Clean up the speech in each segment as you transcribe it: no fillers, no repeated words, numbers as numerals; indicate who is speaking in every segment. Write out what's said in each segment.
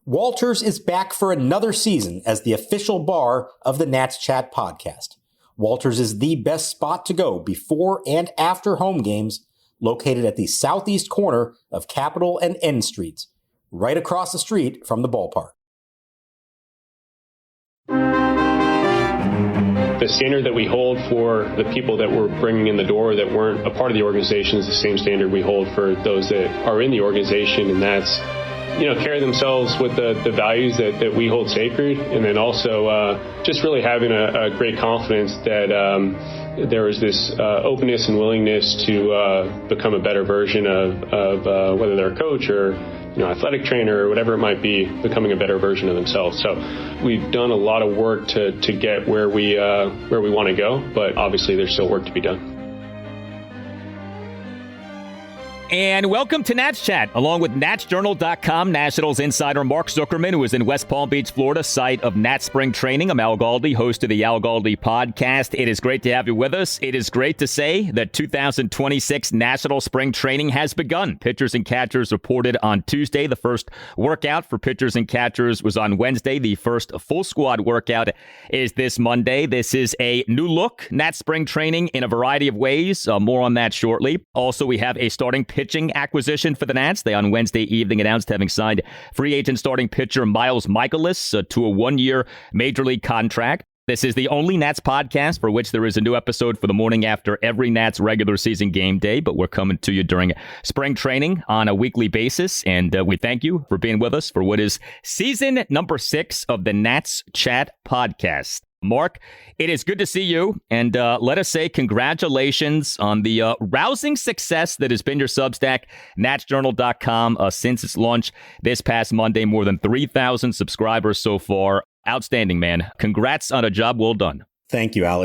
Speaker 1: Walters is back for another season as the official bar of the Nats Chat podcast. Walters is the best spot to go before and after home games, located at the southeast corner of Capitol and N Streets, right across the street from the ballpark.
Speaker 2: The standard that we hold for the people that we're bringing in the door that weren't a part of the organization is the same standard we hold for those that are in the organization, and that's carry themselves with the values that we hold sacred, and then also just really having a great confidence that there is this openness and willingness to become a better version of whether they're a coach or athletic trainer or whatever it might be, becoming a better version of themselves. So we've done a lot of work to get where we want to go, but obviously there's still work to be done.
Speaker 3: And welcome to Nats Chat, along with NatsJournal.com Nationals insider Mark Zuckerman, who is in West Palm Beach, Florida, site of Nats Spring Training. I'm Al Galdi, host of the Al Galdi podcast. It is great to have you with us. It is great to say that 2026 National Spring Training has begun. Pitchers and catchers reported on Tuesday. The first workout for pitchers and catchers was on Wednesday. The first full squad workout is this Monday. This is a new look, Nats Spring Training, in a variety of ways. More on that shortly. Also, we have a starting pitching acquisition for the Nats. They on Wednesday evening announced having signed free agent starting pitcher Miles Mikolas to a one-year major league contract. This is the only Nats podcast for which there is a new episode for the morning after every Nats regular season game day, but we're coming to you during spring training on a weekly basis, and we thank you for being with us for what is season number 6 of the Nats Chat podcast. Mark, it is good to see you, and let us say congratulations on the rousing success that has been your Substack, NatsJournal.com, since its launch this past Monday. More than 3,000 subscribers so far. Outstanding, man. Congrats on a job well done.
Speaker 1: Thank you, Al.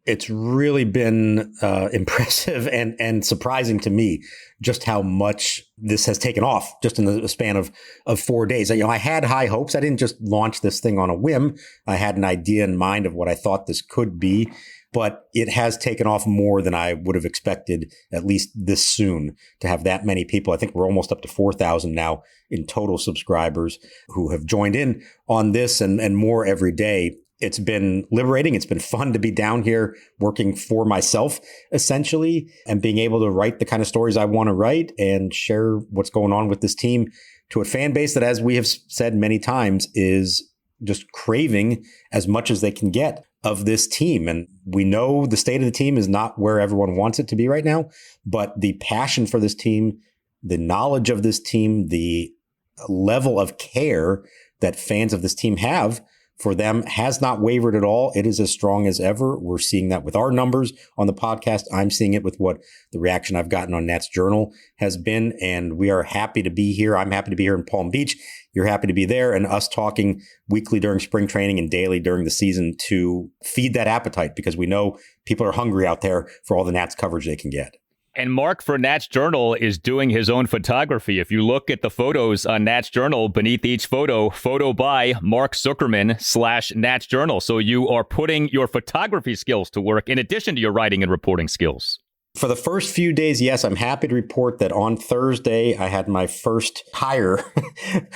Speaker 1: It's really been impressive and surprising to me just how much this has taken off just in the span of 4 days. I had high hopes. I didn't just launch this thing on a whim. I had an idea in mind of what I thought this could be, but it has taken off more than I would have expected, at least this soon, to have that many people. I think we're almost up to 4,000 now in total subscribers who have joined in on this and more every day. It's been liberating. It's been fun to be down here working for myself, essentially, and being able to write the kind of stories I want to write and share what's going on with this team to a fan base that, as we have said many times, is just craving as much as they can get of this team. And we know the state of the team is not where everyone wants it to be right now, but the passion for this team, the knowledge of this team, the level of care that fans of this team have for them has not wavered at all. It is as strong as ever. We're seeing that with our numbers on the podcast. I'm seeing it with what the reaction I've gotten on Nats Journal has been. And we are happy to be here. I'm happy to be here in Palm Beach. You're happy to be there, and us talking weekly during spring training and daily during the season to feed that appetite, because we know people are hungry out there for all the Nats coverage they can get.
Speaker 3: And Mark for Nats Journal is doing his own photography. If you look at the photos on Nats Journal, beneath each photo by Mark Zuckerman /Nats Journal. So you are putting your photography skills to work in addition to your writing and reporting skills.
Speaker 1: For the first few days, yes, I'm happy to report that on Thursday, I had my first hire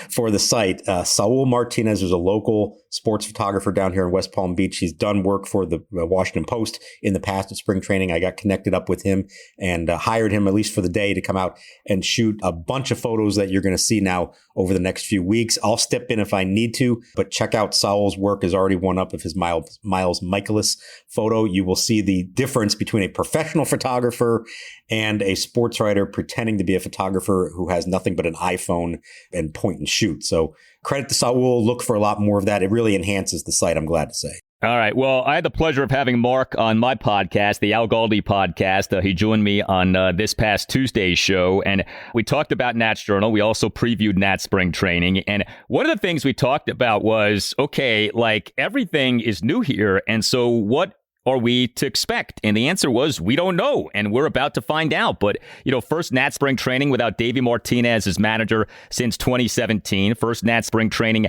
Speaker 1: for the site. Saul Martinez is a local sports photographer down here in West Palm Beach. He's done work for the Washington Post in the past at spring training. I got connected up with him and hired him, at least for the day, to come out and shoot a bunch of photos that you're going to see now over the next few weeks. I'll step in if I need to, but check out Saul's work. Is already one up of his Miles Mikolas photo. You will see the difference between a professional photographer and a sports writer pretending to be a photographer who has nothing but an iPhone and point and shoot. So credit to Saul. Look for a lot more of that. It really enhances the site, I'm glad to say.
Speaker 3: All right. Well, I had the pleasure of having Mark on my podcast, the Al Galdi podcast. He joined me on this past Tuesday's show, and we talked about Nats Journal. We also previewed Nats Spring Training. And one of the things we talked about was, okay, like everything is new here. And so what are we to expect? And the answer was, we don't know. And we're about to find out. But, first Nats Spring Training without Davey Martinez as manager since 2017. First Nats Spring Training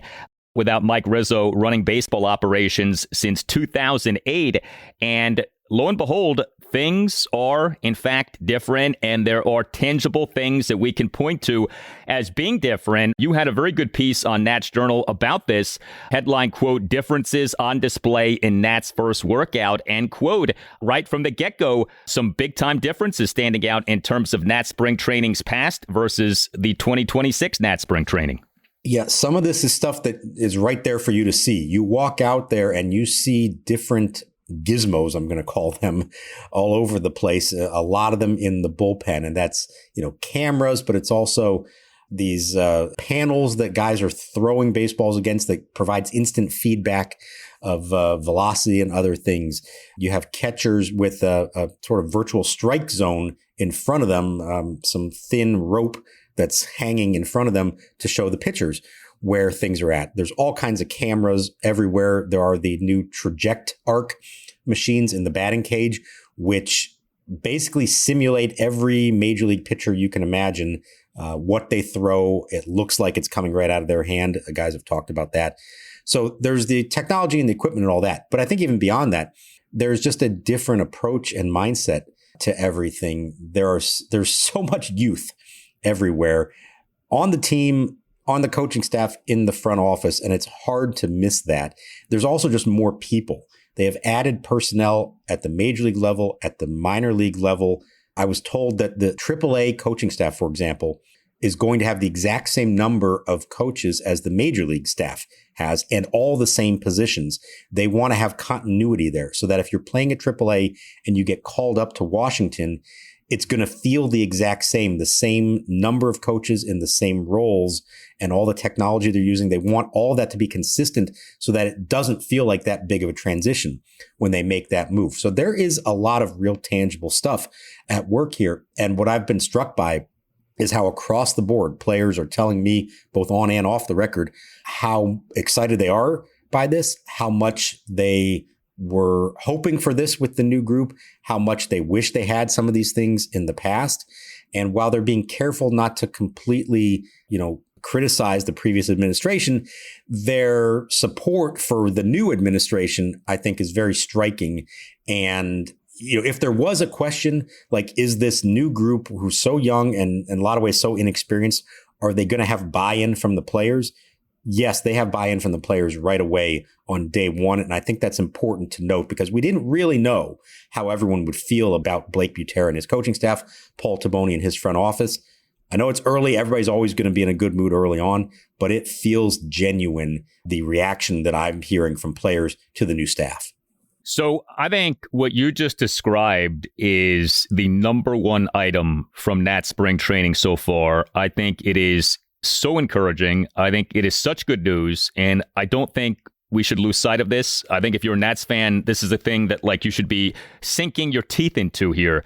Speaker 3: without Mike Rizzo running baseball operations since 2008. And lo and behold, things are, in fact, different, and there are tangible things that we can point to as being different. You had a very good piece on Nats Journal about this. Headline, quote, differences on display in Nats' first workout, end quote. Right from the get-go, some big-time differences standing out in terms of Nats spring training's past versus the 2026 Nats spring training.
Speaker 1: Yeah, some of this is stuff that is right there for you to see. You walk out there and you see different gizmos, I'm going to call them, all over the place. A lot of them in the bullpen. And that's, cameras, but it's also these panels that guys are throwing baseballs against that provides instant feedback of velocity and other things. You have catchers with a sort of virtual strike zone in front of them, some thin rope that's hanging in front of them to show the pitchers where things are at. There's all kinds of cameras everywhere. There are the new Traject Arc machines in the batting cage, which basically simulate every major league pitcher you can imagine, what they throw. It looks like it's coming right out of their hand. The guys have talked about that. So there's the technology and the equipment and all that. But I think even beyond that, there's just a different approach and mindset to everything. There's so much youth everywhere on the team, on the coaching staff, in the front office, and it's hard to miss that. There's also just more people. They have added personnel at the major league level, at the minor league level. I was told that the AAA coaching staff, for example, is going to have the exact same number of coaches as the major league staff has, and all the same positions. They want to have continuity there so that if you're playing at AAA and you get called up to Washington, it's going to feel the exact same, the same number of coaches in the same roles and all the technology they're using. They want all that to be consistent so that it doesn't feel like that big of a transition when they make that move. So there is a lot of real tangible stuff at work here. And what I've been struck by is how across the board players are telling me, both on and off the record, how excited they are by this, how much they were hoping for this with the new group, how much they wish they had some of these things in the past. And while they're being careful not to completely, criticize the previous administration, their support for the new administration, I think, is very striking. And, if there was a question, like, is this new group who's so young and in a lot of ways so inexperienced, are they going to have buy-in from the players? Yes, they have buy-in from the players right away on day one. And I think that's important to note because we didn't really know how everyone would feel about Blake Butera and his coaching staff, Paul Toboni and his front office. I know it's early. Everybody's always going to be in a good mood early on, but it feels genuine, the reaction that I'm hearing from players to the new staff.
Speaker 3: So I think what you just described is the number one item from Nats spring training so far. I think it is so encouraging. I think it is such good news. And I don't think we should lose sight of this. I think if you're a Nats fan, this is a thing that you should be sinking your teeth into here,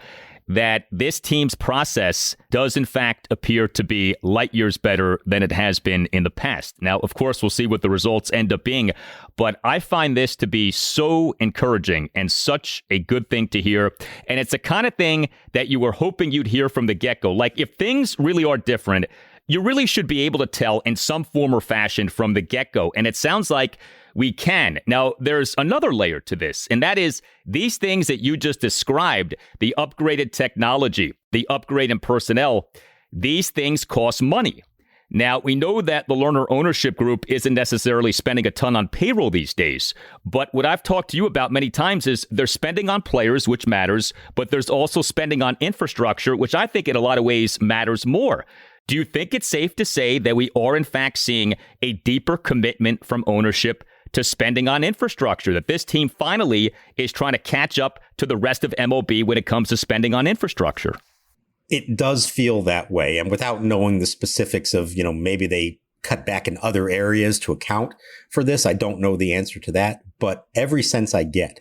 Speaker 3: that this team's process does in fact appear to be light years better than it has been in the past. Now, of course, we'll see what the results end up being, but I find this to be so encouraging and such a good thing to hear. And it's the kind of thing that you were hoping you'd hear from the get-go. Like, if things really are different, you really should be able to tell in some form or fashion from the get-go. And it sounds like we can. Now, there's another layer to this, and that is these things that you just described, the upgraded technology, the upgrade in personnel, these things cost money. Now, we know that the Learner Ownership Group isn't necessarily spending a ton on payroll these days, but what I've talked to you about many times is they're spending on players, which matters, but there's also spending on infrastructure, which I think in a lot of ways matters more. Do you think it's safe to say that we are in fact seeing a deeper commitment from ownership to spending on infrastructure, that this team finally is trying to catch up to the rest of MLB when it comes to spending on infrastructure?
Speaker 1: It does feel that way. And without knowing the specifics of, maybe they cut back in other areas to account for this, I don't know the answer to that. But every sense I get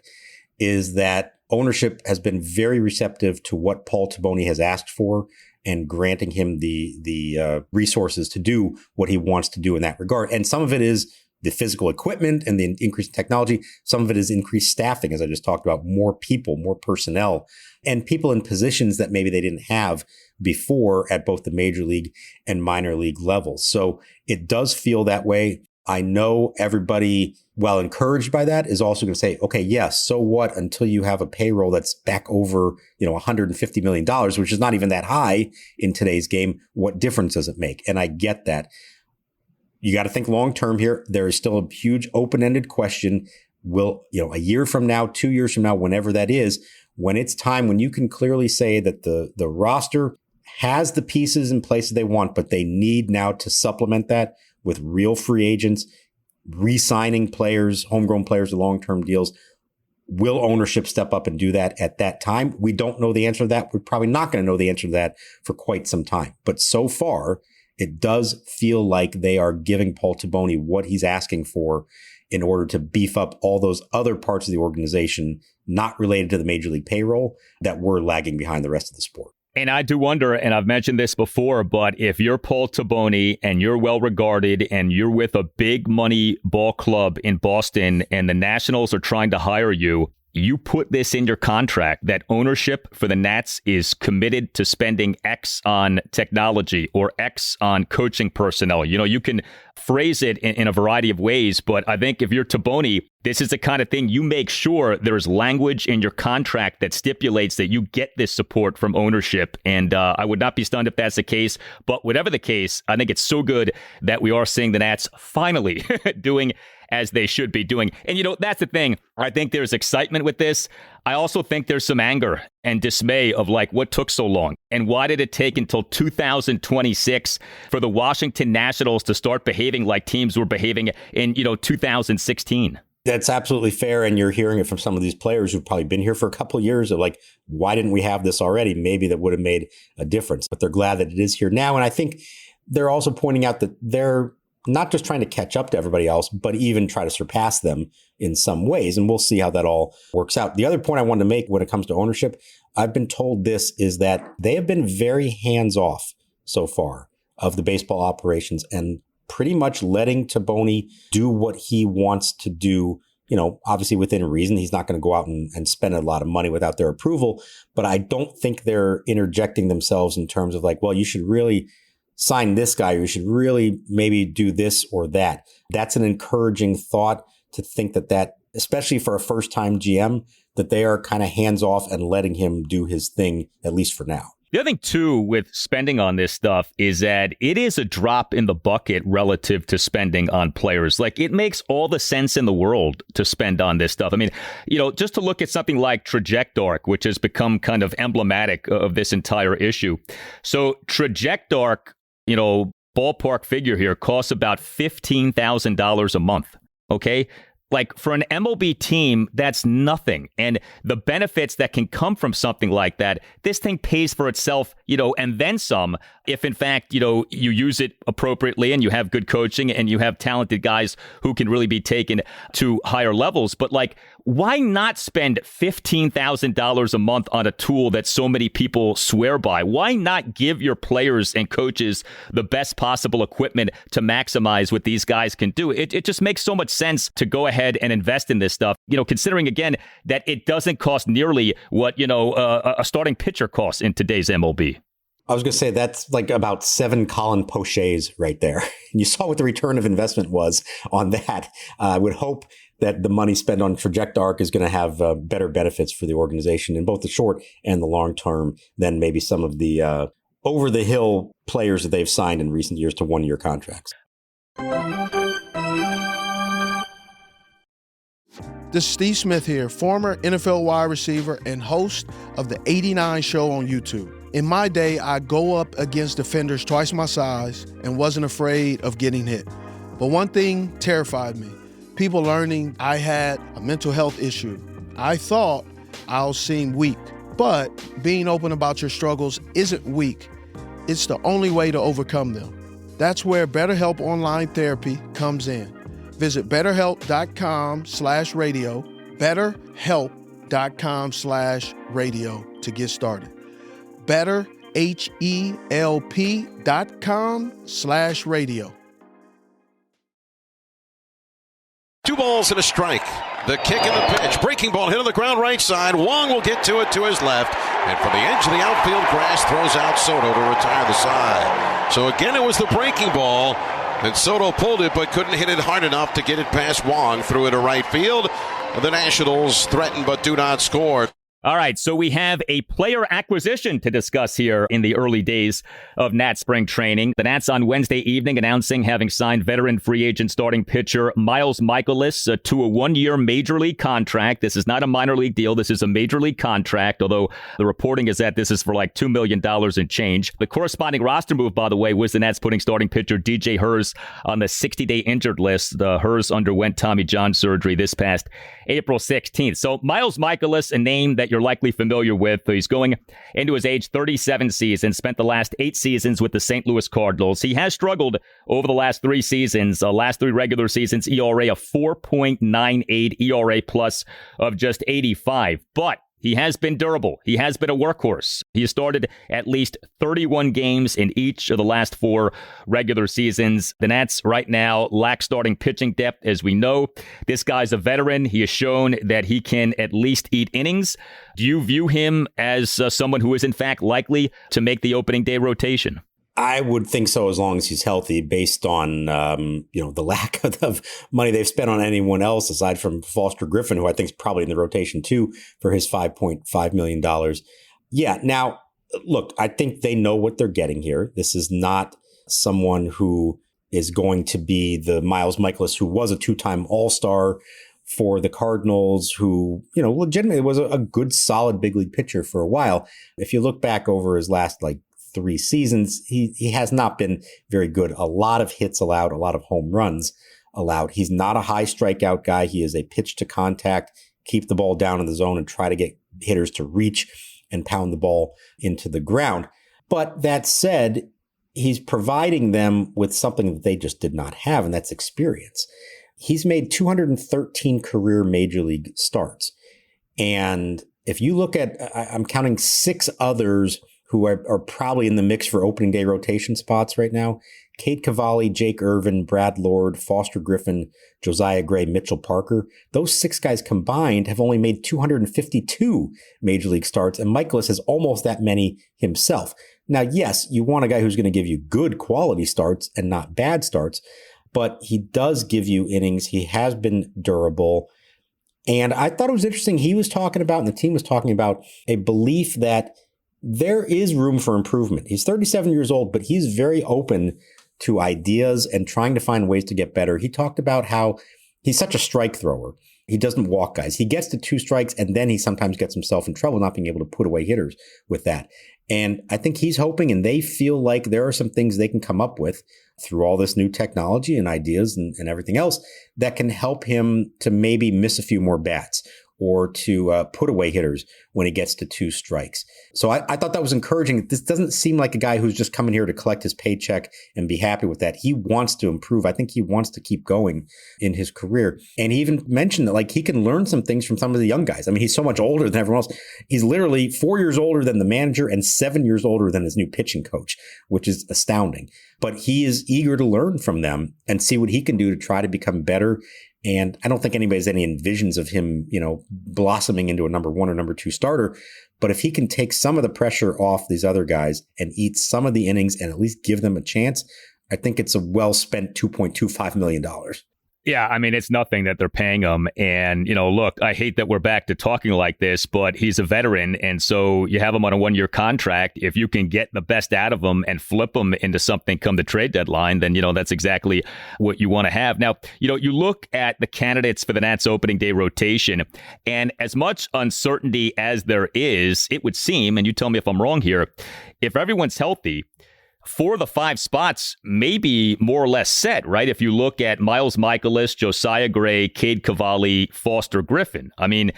Speaker 1: is that ownership has been very receptive to what Paul Toboni has asked for and granting him the resources to do what he wants to do in that regard. And some of it is the physical equipment and the increased technology. Some of it is increased staffing, as I just talked about, more people, more personnel, and people in positions that maybe they didn't have before at both the major league and minor league levels. So it does feel that way. I know everybody, well encouraged by that, is also going to say, okay, yes, so what until you have a payroll that's back over, $150 million, which is not even that high in today's game. What difference does it make? And I get that. You got to think long term here. There is still a huge open-ended question. Will, a year from now, 2 years from now, whenever that is, when it's time, when you can clearly say that the roster has the pieces in place that they want, but they need now to supplement that with real free agents, re-signing players, homegrown players to long-term deals. Will ownership step up and do that at that time? We don't know the answer to that. We're probably not going to know the answer to that for quite some time. But so far, it does feel like they are giving Paul Toboni what he's asking for in order to beef up all those other parts of the organization not related to the Major League payroll that were lagging behind the rest of the sport.
Speaker 3: And I do wonder, and I've mentioned this before, but if you're Paul Toboni and you're well regarded and you're with a big money ball club in Boston and the Nationals are trying to hire you, you put this in your contract that ownership for the Nats is committed to spending X on technology or X on coaching personnel. You can phrase it in a variety of ways, but I think if you're Toboni, this is the kind of thing you make sure there's language in your contract that stipulates that you get this support from ownership. And I would not be stunned if that's the case. But whatever the case, I think it's so good that we are seeing the Nats finally doing as they should be doing. And, that's the thing. I think there's excitement with this. I also think there's some anger and dismay of what took so long. And why did it take until 2026 for the Washington Nationals to start behaving like teams were behaving in, 2016?
Speaker 1: That's absolutely fair. And you're hearing it from some of these players who've probably been here for a couple of years of why didn't we have this already? Maybe that would have made a difference. But they're glad that it is here now. And I think they're also pointing out that they're not just trying to catch up to everybody else, but even try to surpass them in some ways. And we'll see how that all works out. The other point I wanted to make when it comes to ownership, I've been told this is that they have been very hands-off so far of the baseball operations and pretty much letting Toboni do what he wants to do, obviously within reason. He's not going to go out and spend a lot of money without their approval. But I don't think they're interjecting themselves in terms of you should really sign this guy, or you should really maybe do this or that. That's an encouraging thought to think that, especially for a first-time GM, that they are kind of hands-off and letting him do his thing, at least for now.
Speaker 3: The other thing, too, with spending on this stuff is that it is a drop in the bucket relative to spending on players. It makes all the sense in the world to spend on this stuff. I mean, just to look at something like Trajectark, which has become kind of emblematic of this entire issue. So Trajectark, ballpark figure here, costs about $15,000 a month. Okay. For an MLB team, that's nothing. And the benefits that can come from something like that, this thing pays for itself, and then some, if in fact, you use it appropriately and you have good coaching and you have talented guys who can really be taken to higher levels. But why not spend $15,000 a month on a tool that so many people swear by? Why not give your players and coaches the best possible equipment to maximize what these guys can do? It just makes so much sense to go ahead and invest in this stuff, considering, again, that it doesn't cost nearly what, a starting pitcher costs in today's MLB.
Speaker 1: I was going to say that's about 7 Colin Pochets right there. You saw what the return of investment was on that. I would hope that the money spent on Trajectark is going to have better benefits for the organization in both the short and the long term than maybe some of the over-the-hill players that they've signed in recent years to one-year contracts.
Speaker 4: This is Steve Smith here, former NFL wide receiver and host of the 89 Show on YouTube. In my day, I go up against defenders twice my size and wasn't afraid of getting hit. But one thing terrified me, people learning I had a mental health issue. I thought I'll seem weak, but being open about your struggles isn't weak. It's the only way to overcome them. That's where BetterHelp Online Therapy comes in. Visit BetterHelp.com/radio, BetterHelp.com/radio to get started. BetterHelp.com/radio.
Speaker 5: 2 balls and a strike. The kick and the pitch. Breaking ball hit on the ground right side. Wong will get to it to his left. And from the edge of the outfield grass throws out Soto to retire the side. So again, it was the breaking ball. And Soto pulled it, but couldn't hit it hard enough to get it past Wong. Threw it to right field. The Nationals threaten but do not score.
Speaker 3: All right, so we have a player acquisition to discuss here in the early days of Nats spring training. The Nats on Wednesday evening announcing having signed veteran free agent starting pitcher Miles Mikolas to a one-year major league contract. This is not a minor league deal. This is a major league contract, although the reporting is that this is for like $2 million and change. The corresponding roster move, by the way, was the Nats putting starting pitcher DJ Herz on the 60-day injured list. Herz underwent Tommy John surgery this past April 16th. So Miles Mikolas, a name that you're likely familiar with. He's going into his age 37 season, spent the last 8 seasons with the St. Louis Cardinals. He has struggled over the last 3 seasons, last 3 regular seasons, ERA of 4.98, ERA plus of just 85. But he has been durable. He has been a workhorse. He has started at least 31 games in each of the last 4 regular seasons. The Nats right now lack starting pitching depth, as we know. This guy's a veteran. He has shown that he can at least eat innings. Do you view him as someone who is, in fact, likely to make the opening day rotation?
Speaker 1: I would think so, as long as he's healthy, based on the lack of money they've spent on anyone else aside from Foster Griffin, who I think is probably in the rotation too for his $5.5 million. Yeah. Now, look, I think they know what they're getting here. This is not someone who is going to be the Miles Mikolas, who was a 2-time All-Star for the Cardinals, who, legitimately was a good, solid big league pitcher for a while. If you look back over his last 3 seasons, he has not been very good. A lot of hits allowed, a lot of home runs allowed. He's not a high strikeout guy. He is a pitch to contact, keep the ball down in the zone and try to get hitters to reach and pound the ball into the ground. But that said, he's providing them with something that they just did not have, and that's experience. He's made 213 career major league starts. And if you look at, I'm counting 6 others who are probably in the mix for opening day rotation spots right now. Cade Cavalli, Jake Irvin, Brad Lord, Foster Griffin, Josiah Gray, Mitchell Parker. Those 6 guys combined have only made 252 major league starts, and Mikolas has almost that many himself. Now, yes, you want a guy who's going to give you good quality starts and not bad starts, but he does give you innings. He has been durable. And I thought it was interesting. He was talking about, and the team was talking about, a belief that there is room for improvement. He's 37 years old, but he's very open to ideas and trying to find ways to get better. He talked about how he's such a strike thrower. He doesn't walk guys. He gets to 2 strikes, and then he sometimes gets himself in trouble not being able to put away hitters with that. And I think he's hoping, and they feel like there are some things they can come up with through all this new technology and ideas and everything else that can help him to maybe miss a few more bats or to put away hitters when he gets to 2 strikes. So I thought that was encouraging. This doesn't seem like a guy who's just coming here to collect his paycheck and be happy with that. He wants to improve. I think he wants to keep going in his career. And he even mentioned that he can learn some things from some of the young guys. I mean, he's so much older than everyone else. He's literally 4 years older than the manager and 7 years older than his new pitching coach, which is astounding. But he is eager to learn from them and see what he can do to try to become better. And I don't think anybody has any envisions of him, blossoming into a number 1 or number 2 starter. But if he can take some of the pressure off these other guys and eat some of the innings and at least give them a chance, I think it's a well-spent $2.25 million.
Speaker 3: Yeah, I mean, it's nothing that they're paying him. And, look, I hate that we're back to talking like this, but he's a veteran. And so you have him on a 1-year contract. If you can get the best out of him and flip him into something come the trade deadline, then, that's exactly what you want to have. Now, you look at the candidates for the Nats opening day rotation, and as much uncertainty as there is, it would seem, and you tell me if I'm wrong here, if everyone's healthy, 4 of the 5 spots may be more or less set, right? If you look at Miles Mikolas, Josiah Gray, Cade Cavalli, Foster Griffin. I mean,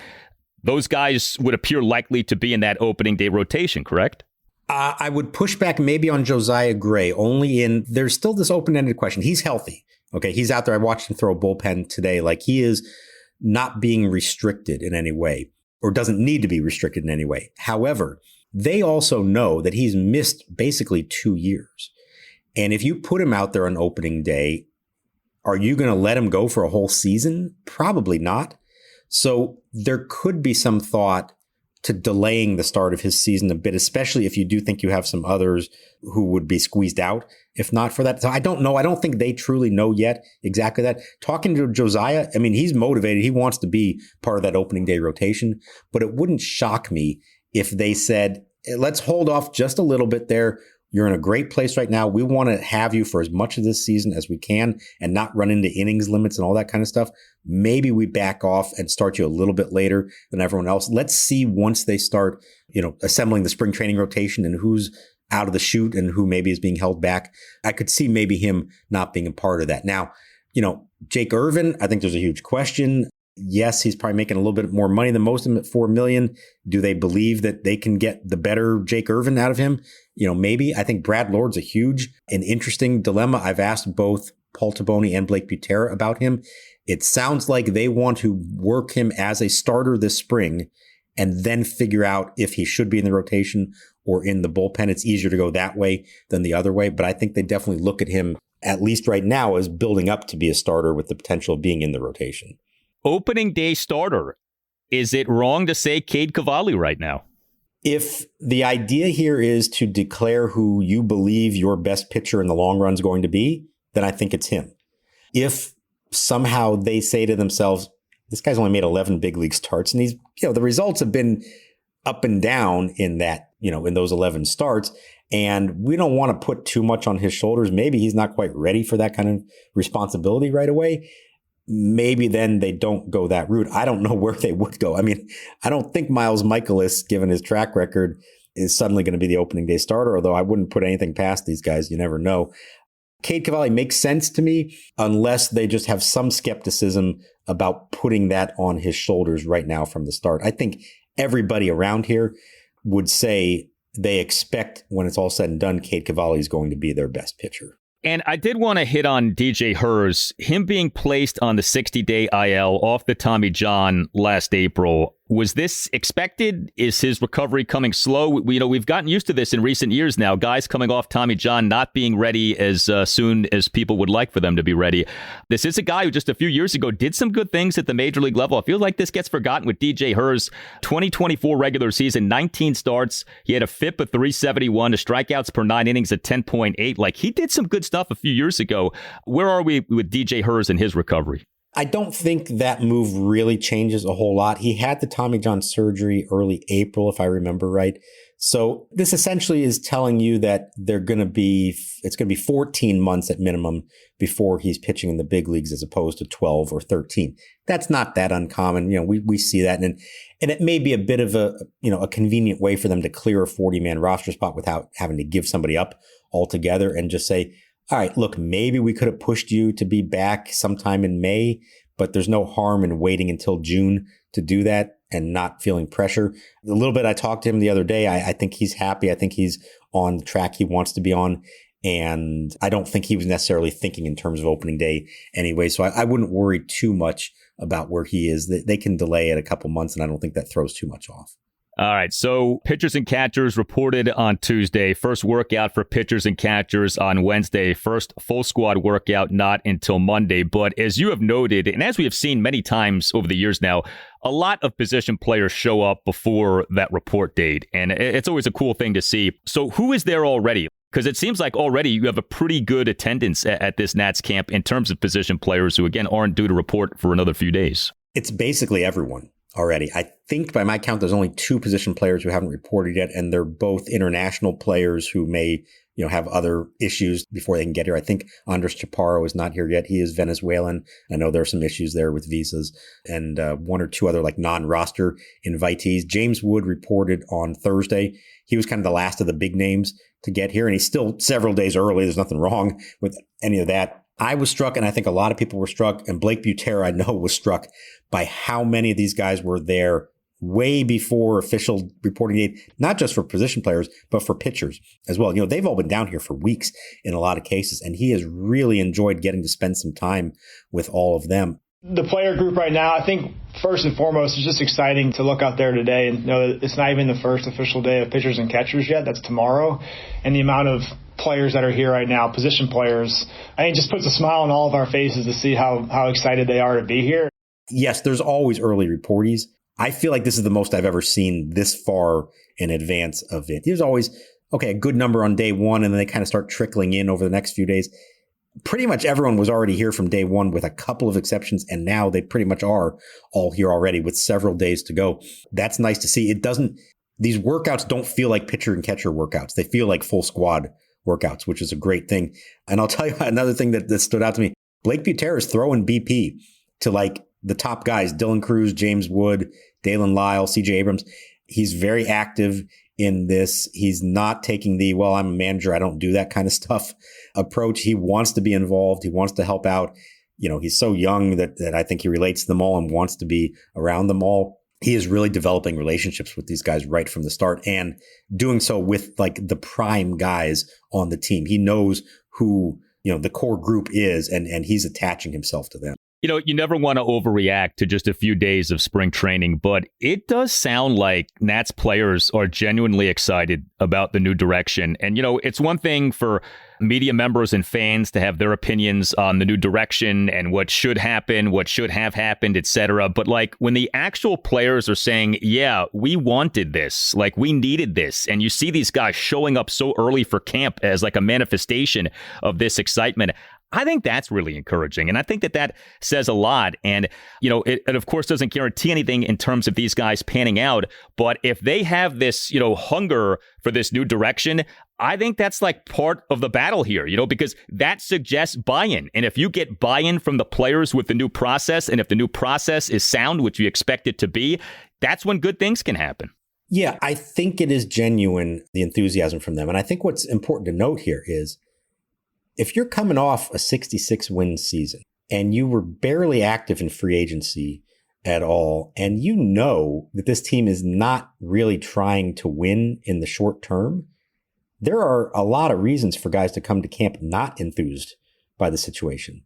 Speaker 3: those guys would appear likely to be in that opening day rotation, correct?
Speaker 1: I would push back maybe on Josiah Gray, there's still this open-ended question. He's healthy. Okay, he's out there. I watched him throw a bullpen today. He is not being restricted in any way or doesn't need to be restricted in any way. However, they also know that he's missed basically 2 years. And if you put him out there on opening day, are you going to let him go for a whole season? Probably not. So there could be some thought to delaying the start of his season a bit, especially if you do think you have some others who would be squeezed out if not for that. So I don't know. I don't think they truly know yet exactly that. Talking to Josiah, I mean, he's motivated. He wants to be part of that opening day rotation, but it wouldn't shock me if they said, let's hold off just a little bit there. You're in a great place right now. We want to have you for as much of this season as we can and not run into innings limits and all that kind of stuff. Maybe we back off and start you a little bit later than everyone else. Let's see once they start, assembling the spring training rotation and who's out of the chute and who maybe is being held back. I could see maybe him not being a part of that. Now, Jake Irvin, I think there's a huge question. Yes, he's probably making a little bit more money than most of them at $4 million. Do they believe that they can get the better Jake Irvin out of him? Maybe. I think Brad Lord's a huge and interesting dilemma. I've asked both Paul Toboni and Blake Butera about him. It sounds like they want to work him as a starter this spring and then figure out if he should be in the rotation or in the bullpen. It's easier to go that way than the other way. But I think they definitely look at him, at least right now, as building up to be a starter with the potential of being in the rotation.
Speaker 3: Opening day starter. Is it wrong to say Cade Cavalli right now?
Speaker 1: If the idea here is to declare who you believe your best pitcher in the long run is going to be, then I think it's him. If somehow they say to themselves, this guy's only made 11 big league starts, and he's, the results have been up and down in that, in those 11 starts, and we don't want to put too much on his shoulders. Maybe he's not quite ready for that kind of responsibility right away. Maybe then they don't go that route. I don't know where they would go. I mean, I don't think Miles Mikolas, given his track record, is suddenly going to be the opening day starter, although I wouldn't put anything past these guys. You never know. Cade Cavalli makes sense to me unless they just have some skepticism about putting that on his shoulders right now from the start. I think everybody around here would say they expect when it's all said and done, Cade Cavalli is going to be their best pitcher.
Speaker 3: And I did want to hit on DJ Hers, him being placed on the 60-day IL off the Tommy John last April. Was this expected? Is his recovery coming slow? We've gotten used to this in recent years now. Guys coming off Tommy John not being ready as soon as people would like for them to be ready. This is a guy who just a few years ago did some good things at the major league level. I feel like this gets forgotten with DJ Hers. 2024 regular season, 19 starts. He had a FIP of 371, a strikeouts per 9 innings at 10.8. Like, he did some good stuff a few years ago. Where are we with DJ Hers and his recovery?
Speaker 1: I don't think that move really changes a whole lot. He had the Tommy John surgery early April, if I remember right. So this essentially is telling you that it's going to be 14 months at minimum before he's pitching in the big leagues as opposed to 12 or 13. That's not that uncommon. We see that. And it may be a bit of a convenient way for them to clear a 40-man roster spot without having to give somebody up altogether and just say, all right, look, maybe we could have pushed you to be back sometime in May, but there's no harm in waiting until June to do that and not feeling pressure. A little bit I talked to him the other day. I think he's happy. I think he's on the track he wants to be on. And I don't think he was necessarily thinking in terms of opening day anyway. So I wouldn't worry too much about where he is. They can delay it a couple months, and I don't think that throws too much off.
Speaker 3: All right, so pitchers and catchers reported on Tuesday. First workout for pitchers and catchers on Wednesday. First full squad workout not until Monday. But as you have noted, and as we have seen many times over the years now, a lot of position players show up before that report date. And it's always a cool thing to see. So who is there already? Because it seems like already you have a pretty good attendance at this Nats camp in terms of position players who, again, aren't due to report for another few days.
Speaker 1: It's basically everyone already. I think by my count, there's only 2 position players who haven't reported yet, and they're both international players who may, have other issues before they can get here. I think Andres Chaparro is not here yet. He is Venezuelan. I know there are some issues there with visas, and 1 or 2 other non-roster invitees. James Wood reported on Thursday. He was kind of the last of the big names to get here, and he's still several days early. There's nothing wrong with any of that. I was struck, and I think a lot of people were struck, and Blake Butera, I know, was struck by how many of these guys were there way before official reporting date, not just for position players, but for pitchers as well. They've all been down here for weeks in a lot of cases, and he has really enjoyed getting to spend some time with all of them.
Speaker 6: The player group right now, I think first and foremost, it's just exciting to look out there today and know that it's not even the first official day of pitchers and catchers yet. That's tomorrow. And the amount of players that are here right now, position players, I think just puts a smile on all of our faces to see how excited they are to be here.
Speaker 1: Yes, there's always early reportees. I feel like this is the most I've ever seen this far in advance of it. There's always, a good number on day one, and then they kind of start trickling in over the next few days. Pretty much everyone was already here from day one with a couple of exceptions, and now they pretty much are all here already with several days to go. That's nice to see. These workouts don't feel like pitcher and catcher workouts. They feel like full squad workouts, which is a great thing. And I'll tell you another thing that stood out to me. Blake Butera is throwing BP to like the top guys, Dylan Cruz, James Wood, Dalen Lyle, CJ Abrams. He's very active in this. He's not taking the, well, I'm a manager, I don't do that kind of stuff approach. He wants to be involved. He wants to help out. He's so young that I think he relates to them all and wants to be around them all. He is really developing relationships with these guys right from the start and doing so with like the prime guys on the team. He knows who, the core group is, and he's attaching himself to them.
Speaker 3: You never want to overreact to just a few days of spring training, but it does sound like Nats players are genuinely excited about the new direction. And, it's one thing for media members and fans to have their opinions on the new direction and what should happen, what should have happened, etc. But like when the actual players are saying, yeah, we wanted this, like we needed this. And you see these guys showing up so early for camp as like a manifestation of this excitement. I think that's really encouraging. And I think that says a lot. And, it of course doesn't guarantee anything in terms of these guys panning out. But if they have this, hunger for this new direction, I think that's like part of the battle here, because that suggests buy-in. And if you get buy-in from the players with the new process, and if the new process is sound, which you expect it to be, that's when good things can happen.
Speaker 1: Yeah, I think it is genuine, the enthusiasm from them. And I think what's important to note here is, if you're coming off a 66-win season and you were barely active in free agency at all, and you know that this team is not really trying to win in the short term, there are a lot of reasons for guys to come to camp not enthused by the situation.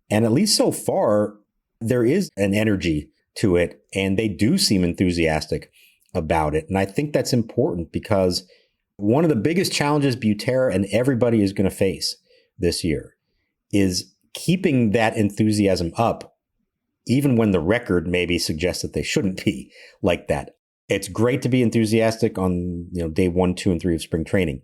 Speaker 1: And at least so far, there is an energy to it, and they do seem enthusiastic about it. And I think that's important because one of the biggest challenges Butera and everybody is going to face this year is keeping that enthusiasm up, even when the record maybe suggests that they shouldn't be like that. It's great to be enthusiastic on day 1, 2, and 3 of spring training.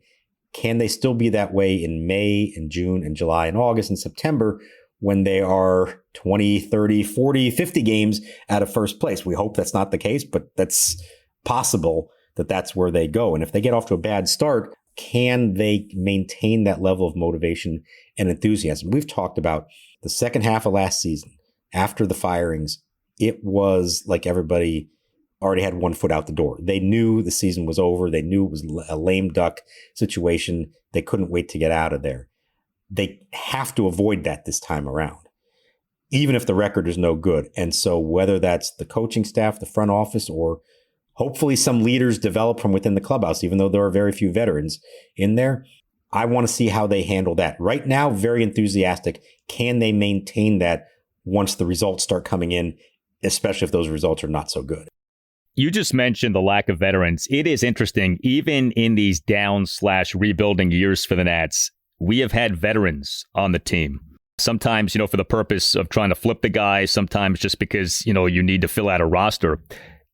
Speaker 1: Can they still be that way in May and June and July and August and September when they are 20, 30, 40, 50 games out of first place? We hope that's not the case, but that's possible that that's where they go. And if they get off to a bad start, can they maintain that level of motivation and enthusiasm? We've talked about the second half of last season, after the firings, it was like everybody already had one foot out the door. They knew the season was over. They knew it was a lame duck situation. They couldn't wait to get out of there. They have to avoid that this time around, even if the record is no good. And so whether that's the coaching staff, the front office, or hopefully some leaders develop from within the clubhouse, even though there are very few veterans in there, I want to see how they handle that. Right now, very enthusiastic. Can they maintain that once the results start coming in, especially if those results are not so good?
Speaker 3: You just mentioned the lack of veterans. It is interesting, even in these down/rebuilding years for the Nats, we have had veterans on the team. Sometimes, for the purpose of trying to flip the guy, sometimes just because, you need to fill out a roster.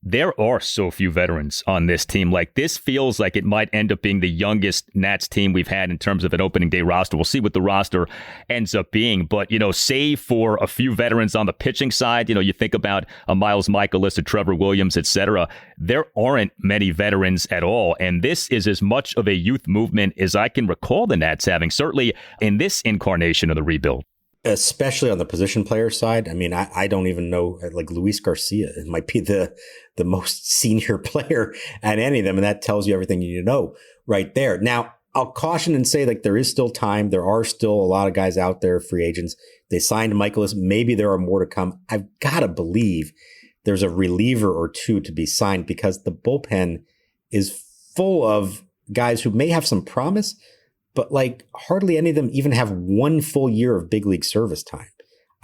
Speaker 3: There are so few veterans on this team. Like, this feels like it might end up being the youngest Nats team we've had in terms of an opening day roster. We'll see what the roster ends up being. But, save for a few veterans on the pitching side, you think about a Miles Mikolas, a Trevor Williams, etc. There aren't many veterans at all. And this is as much of a youth movement as I can recall the Nats having, certainly in this incarnation of the rebuild.
Speaker 1: Especially on the position player side. I mean, I don't even know, like Luis Garcia, it might be the most senior player at any of them. And that tells you everything you need to know right there. Now, I'll caution and say, like, there is still time. There are still a lot of guys out there, free agents. They signed Mikolas. Maybe there are more to come. I've got to believe there's a reliever or two to be signed because the bullpen is full of guys who may have some promise, but like hardly any of them even have one full year of big league service time.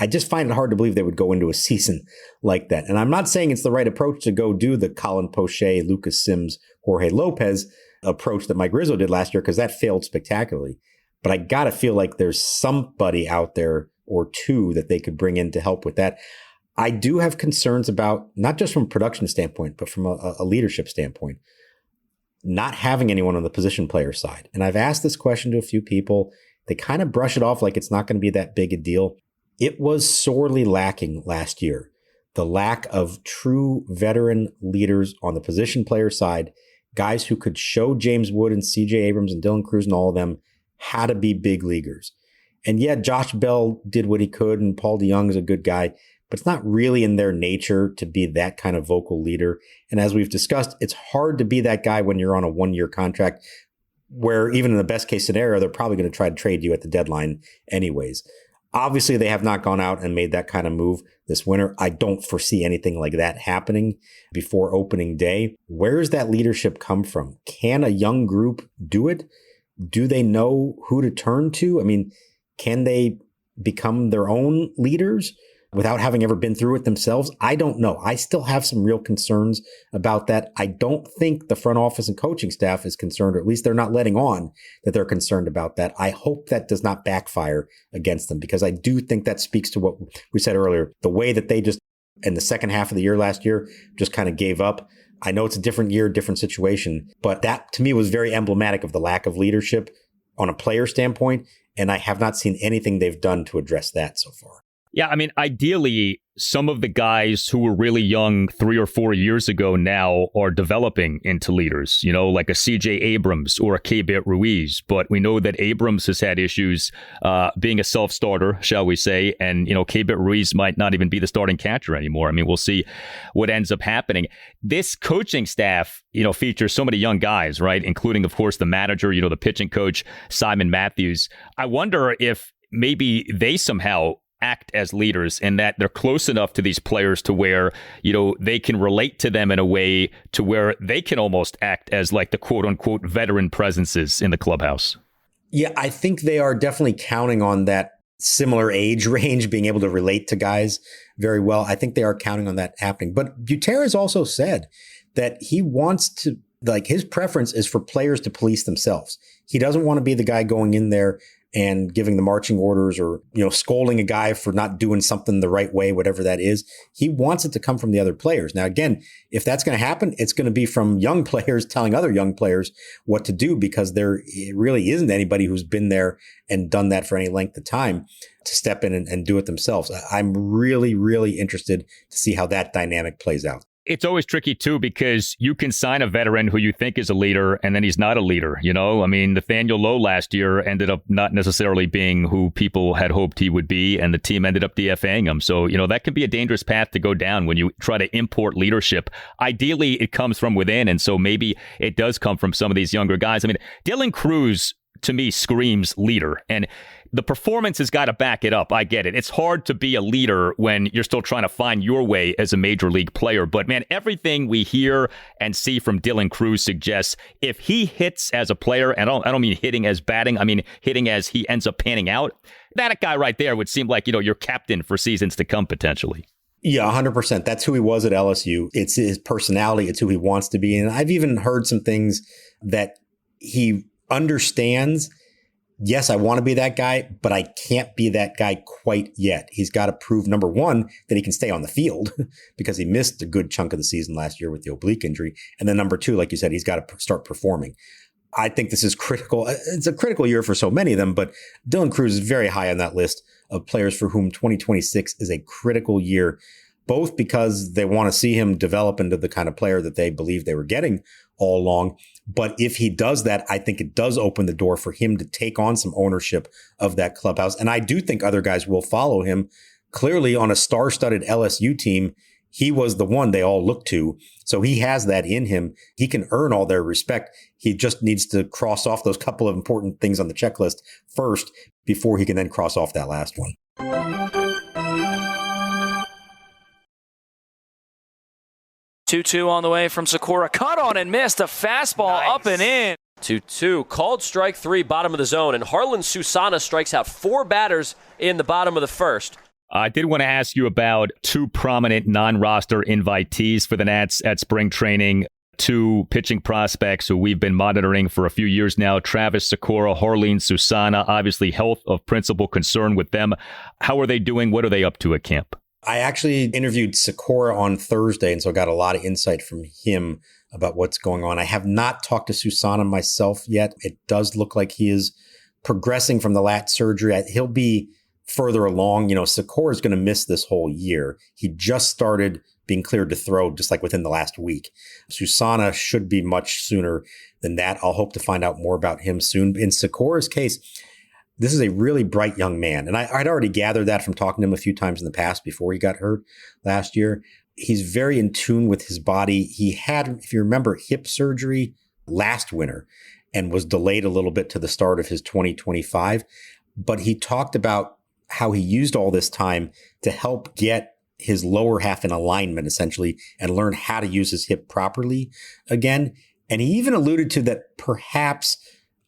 Speaker 1: I just find it hard to believe they would go into a season like that. And I'm not saying it's the right approach to go do the Colin Poche, Lucas Sims, Jorge Lopez approach that Mike Rizzo did last year, because that failed spectacularly. But I got to feel like there's somebody out there or two that they could bring in to help with that. I do have concerns about, not just from a production standpoint, but from a leadership standpoint, not having anyone on the position player side. And I've asked this question to a few people. They kind of brush it off like it's not going to be that big a deal. It was sorely lacking last year. The lack of true veteran leaders on the position player side, guys who could show James Wood and CJ Abrams and Dylan Cruz and all of them how to be big leaguers. And yeah, Josh Bell did what he could, and Paul DeJong is a good guy, but it's not really in their nature to be that kind of vocal leader. And as we've discussed, it's hard to be that guy when you're on a 1-year contract, where even in the best case scenario, they're probably going to try to trade you at the deadline anyways. Obviously, they have not gone out and made that kind of move this winter. I don't foresee anything like that happening before opening day. Where does that leadership come from? Can a young group do it? Do they know who to turn to? I mean, can they become their own leaders without having ever been through it themselves? I don't know. I still have some real concerns about that. I don't think the front office and coaching staff is concerned, or at least they're not letting on that they're concerned about that. I hope that does not backfire against them, because I do think that speaks to what we said earlier, the way that they just, in the second half of the year last year, just kind of gave up. I know it's a different year, different situation, but that to me was very emblematic of the lack of leadership on a player standpoint. And I have not seen anything they've done to address that so far.
Speaker 3: Yeah, I mean, ideally, some of the guys who were really young 3 or 4 years ago now are developing into leaders, you know, like a CJ Abrams or a Cade Ruiz. But we know that Abrams has had issues being a self-starter, shall we say. And, you know, Cade Ruiz might not even be the starting catcher anymore. I mean, we'll see what ends up happening. This coaching staff, you know, features so many young guys, right? Including, of course, the manager, you know, the pitching coach, Simon Matthews. I wonder if maybe they somehow act as leaders, and that they're close enough to these players to where, you know, they can relate to them in a way to where they can almost act as like the quote unquote veteran presences in the clubhouse.
Speaker 1: Yeah, I think they are definitely counting on that similar age range, being able to relate to guys very well. I think they are counting on that happening. But Butera has also said that he wants to, like, his preference is for players to police themselves. He doesn't want to be the guy going in there and giving the marching orders, or, you know, scolding a guy for not doing something the right way, whatever that is. He wants it to come from the other players. Now, again, if that's going to happen, it's going to be from young players telling other young players what to do, because there really isn't anybody who's been there and done that for any length of time to step in and do it themselves. I'm really, really interested to see how that dynamic plays out.
Speaker 3: It's always tricky, too, because you can sign a veteran who you think is a leader, and then he's not a leader. You know, I mean, Nathaniel Lowe last year ended up not necessarily being who people had hoped he would be, and the team ended up DFAing him. So, you know, that can be a dangerous path to go down when you try to import leadership. Ideally, it comes from within, and so maybe it does come from some of these younger guys. I mean, Dylan Cruz, to me, screams leader, and the performance has got to back it up. I get it. It's hard to be a leader when you're still trying to find your way as a major league player. But man, everything we hear and see from Dylan Cruz suggests if he hits as a player, and I don't mean hitting as batting, I mean hitting as he ends up panning out, that guy right there would seem like, you know, your captain for seasons to come potentially.
Speaker 1: Yeah, 100%. That's who he was at LSU. It's his personality. It's who he wants to be. And I've even heard some things that he understands. Yes, I want to be that guy, but I can't be that guy quite yet. He's got to prove, number one, that he can stay on the field because he missed a good chunk of the season last year with the oblique injury. And then number two, like you said, he's got to start performing. I think this is critical. It's a critical year for so many of them, but Dylan Cruz is very high on that list of players for whom 2026 is a critical year, both because they want to see him develop into the kind of player that they believe they were getting all along. But if he does that, I think it does open the door for him to take on some ownership of that clubhouse. And I do think other guys will follow him. Clearly, on a star-studded LSU team, he was the one they all look to. So he has that in him. He can earn all their respect. He just needs to cross off those couple of important things on the checklist first before he can then cross off that last one.
Speaker 7: 2-2 on the way from Sykora. Cut on and missed. A fastball up and in.
Speaker 8: 2-2. Called strike three, bottom of the zone. And Jarlin Susana strikes out four batters in the bottom of the first.
Speaker 3: I did want to ask you about two prominent non-roster invitees for the Nats at spring training. Two pitching prospects who we've been monitoring for a few years now. Travis Sykora, Jarlin Susana. Obviously, health of principal concern with them. How are they doing? What are they up to at camp?
Speaker 1: I actually interviewed Sykora on Thursday, and so I got a lot of insight from him about what's going on. I have not talked to Susana myself yet. It does look like he is progressing from the lat surgery. He'll be further along. Sykora is going to miss this whole year. He just started being cleared to throw just like within the last week. Susana should be much sooner than that. I'll hope to find out more about him soon. In Sykora's case, this is a really bright young man. And I'd already gathered that from talking to him a few times in the past before he got hurt last year. He's very in tune with his body. He had, if you remember, hip surgery last winter and was delayed a little bit to the start of his 2025. But he talked about how he used all this time to help get his lower half in alignment, essentially, and learn how to use his hip properly again. And he even alluded to that perhaps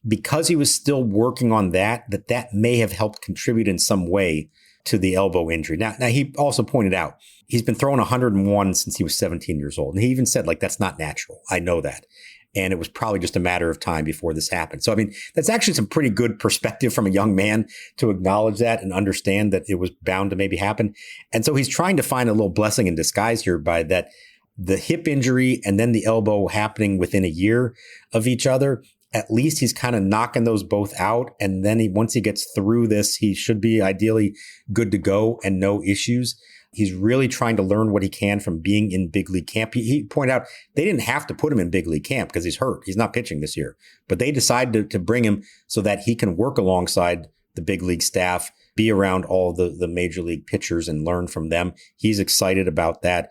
Speaker 1: because he was still working on that may have helped contribute in some way to the elbow injury. Now he also pointed out he's been throwing 101 since he was 17 years old. And he even said, that's not natural. I know that. And it was probably just a matter of time before this happened. So, that's actually some pretty good perspective from a young man to acknowledge that and understand that it was bound to maybe happen. And so he's trying to find a little blessing in disguise here by that the hip injury and then the elbow happening within a year of each other. At least he's kind of knocking those both out. And then once he gets through this, he should be ideally good to go and no issues. He's really trying to learn what he can from being in big league camp. He pointed out they didn't have to put him in big league camp because he's hurt. He's not pitching this year. But they decided to bring him so that he can work alongside the big league staff, be around all the major league pitchers and learn from them. He's excited about that.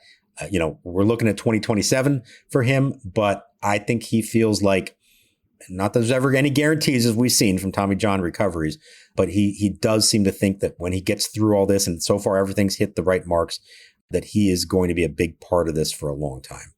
Speaker 1: We're looking at 2027 for him, but I think he feels like, not that there's ever any guarantees as we've seen from Tommy John recoveries, but he does seem to think that when he gets through all this, and so far everything's hit the right marks, that he is going to be a big part of this for a long time.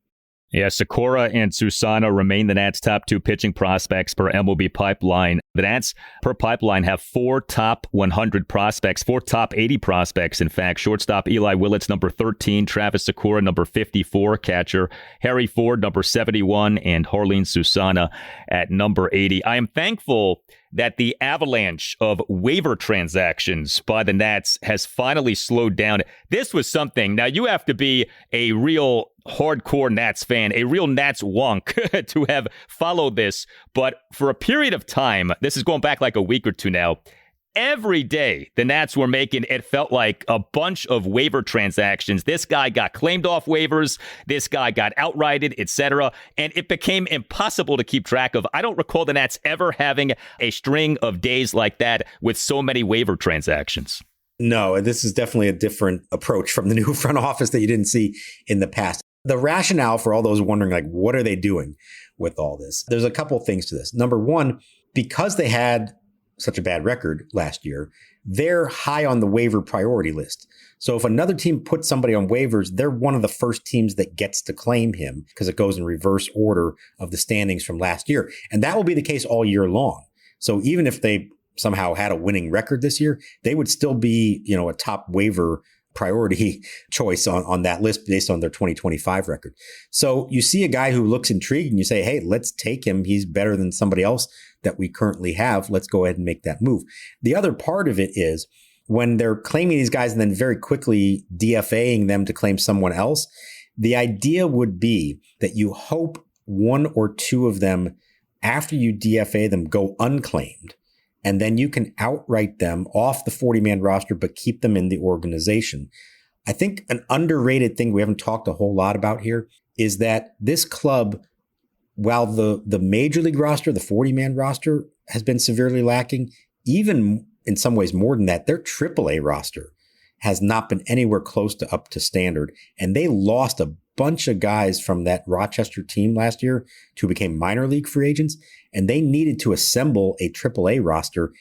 Speaker 3: Yeah, Sykora and Susana remain the Nats' top two pitching prospects per MLB Pipeline. The Nats per Pipeline have 4 top 100 prospects, 4 top 80 prospects. In fact, shortstop Eli Willits, number 13, Travis Sykora, number 54, catcher Harry Ford, number 71, and Jarlin Susana at number 80. I am thankful that the avalanche of waiver transactions by the Nats has finally slowed down. This was something. Now, you have to be a real hardcore Nats fan, a real Nats wonk to have followed this. But for a period of time, this is going back like a week or two now, every day the Nats were making, it felt like, a bunch of waiver transactions. This guy got claimed off waivers. This guy got outrighted, etc. And it became impossible to keep track of. I don't recall the Nats ever having a string of days like that with so many waiver transactions.
Speaker 1: No, this is definitely a different approach from the new front office that you didn't see in the past. The rationale for all those wondering, what are they doing with all this? There's a couple things to this. Number one, because they had such a bad record last year, they're high on the waiver priority list. So if another team puts somebody on waivers, they're one of the first teams that gets to claim him because it goes in reverse order of the standings from last year. And that will be the case all year long. So even if they somehow had a winning record this year, they would still be, a top waiver priority choice on that list based on their 2025 record. So you see a guy who looks intrigued and you say, hey, let's take him. He's better than somebody else that we currently have. Let's go ahead and make that move. The other part of it is when they're claiming these guys and then very quickly DFAing them to claim someone else, the idea would be that you hope one or two of them, after you DFA them, go unclaimed. And then you can outright them off the 40-man roster, but keep them in the organization. I think an underrated thing we haven't talked a whole lot about here is that this club, while the major league roster, the 40-man roster, has been severely lacking, even in some ways more than that, their AAA roster has not been anywhere close to up to standard. And they lost a bunch of guys from that Rochester team last year who became minor league free agents. And they needed to assemble a AAA roster,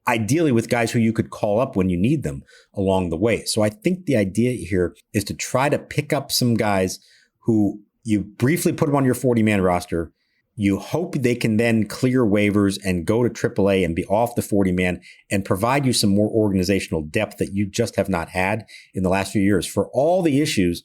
Speaker 1: ideally with guys who you could call up when you need them along the way. So I think the idea here is to try to pick up some guys who you briefly put them on your 40-man roster. You hope they can then clear waivers and go to AAA and be off the 40-man and provide you some more organizational depth that you just have not had in the last few years. For all the issues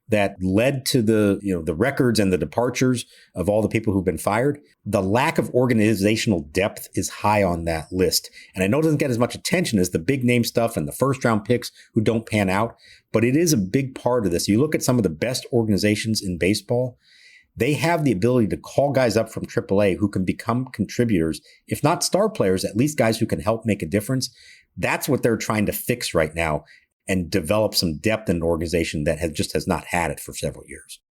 Speaker 1: that led to the records and the departures of all the people who've been fired, the lack of organizational depth is high on that list. And I know it doesn't get as much attention as the big name stuff and the first round picks who don't pan out, but it is a big part of this. You look at some of the best organizations in baseball, they have the ability to call guys up from AAA who can become contributors, if not star players, at least guys who can help make a difference. That's what they're trying to fix right now and develop some depth in an organization that has not had it for several years.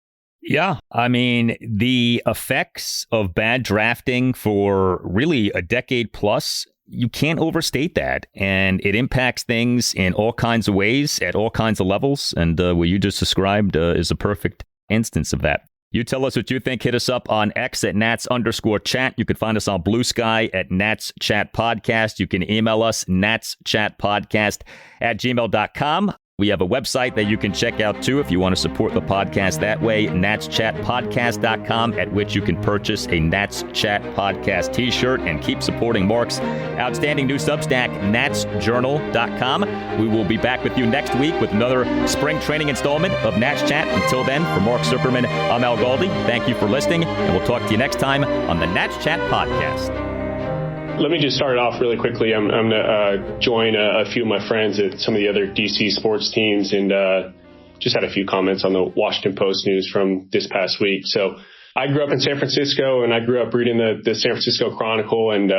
Speaker 3: Yeah, I mean, the effects of bad drafting for really a decade plus, you can't overstate that. And it impacts things in all kinds of ways at all kinds of levels. And what you just described is a perfect instance of that. You tell us what you think. Hit us up on X at Nats_chat. You can find us on Blue Sky at Nats Chat Podcast. You can email us natschatpodcast@gmail.com. We have a website that you can check out, too, if you want to support the podcast that way, natschatpodcast.com, at which you can purchase a Nats Chat Podcast t-shirt and keep supporting Mark's outstanding new Substack, natsjournal.com. We will be back with you next week with another spring training installment of Nats Chat. Until then, for Mark Zuckerman, I'm Al Galdi. Thank you for listening, and we'll talk to you next time on the Nats Chat Podcast.
Speaker 2: Let me just start it off really quickly. I'm going to join a few of my friends at some of the other DC sports teams and just had a few comments on the Washington Post news from this past week. So I grew up in San Francisco, and I grew up reading the San Francisco Chronicle. And,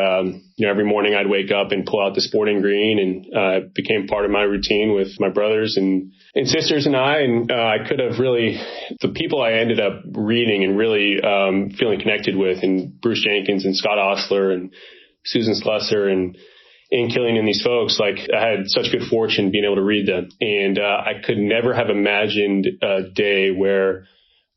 Speaker 2: every morning I'd wake up and pull out the Sporting Green, and it became part of my routine with my brothers and sisters and I. And I could have really, the people I ended up reading and really feeling connected with, and Bruce Jenkins and Scott Ostler and Susan Slusser and Killian and these folks, like, I had such good fortune being able to read them. And I could never have imagined a day where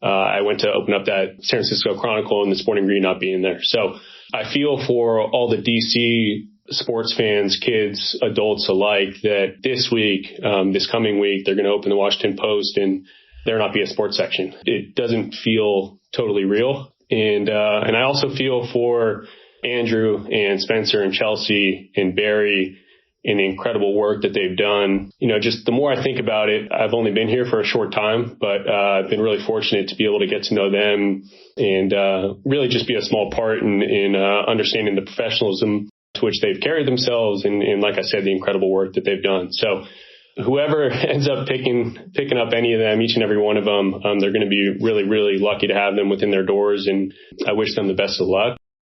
Speaker 2: I went to open up that San Francisco Chronicle and the Sporting Green not being there. So I feel for all the DC sports fans, kids, adults alike, that this week, this coming week, they're going to open the Washington Post and there not be a sports section. It doesn't feel totally real. And I also feel for Andrew and Spencer and Chelsea and Barry and the incredible work that they've done. Just the more I think about it, I've only been here for a short time, but I've been really fortunate to be able to get to know them and really just be a small part in understanding the professionalism to which they've carried themselves and, like I said, the incredible work that they've done. So whoever ends up picking up any of them, each and every one of them, they're going to be really, really lucky to have them within their doors, and I wish them the best of luck.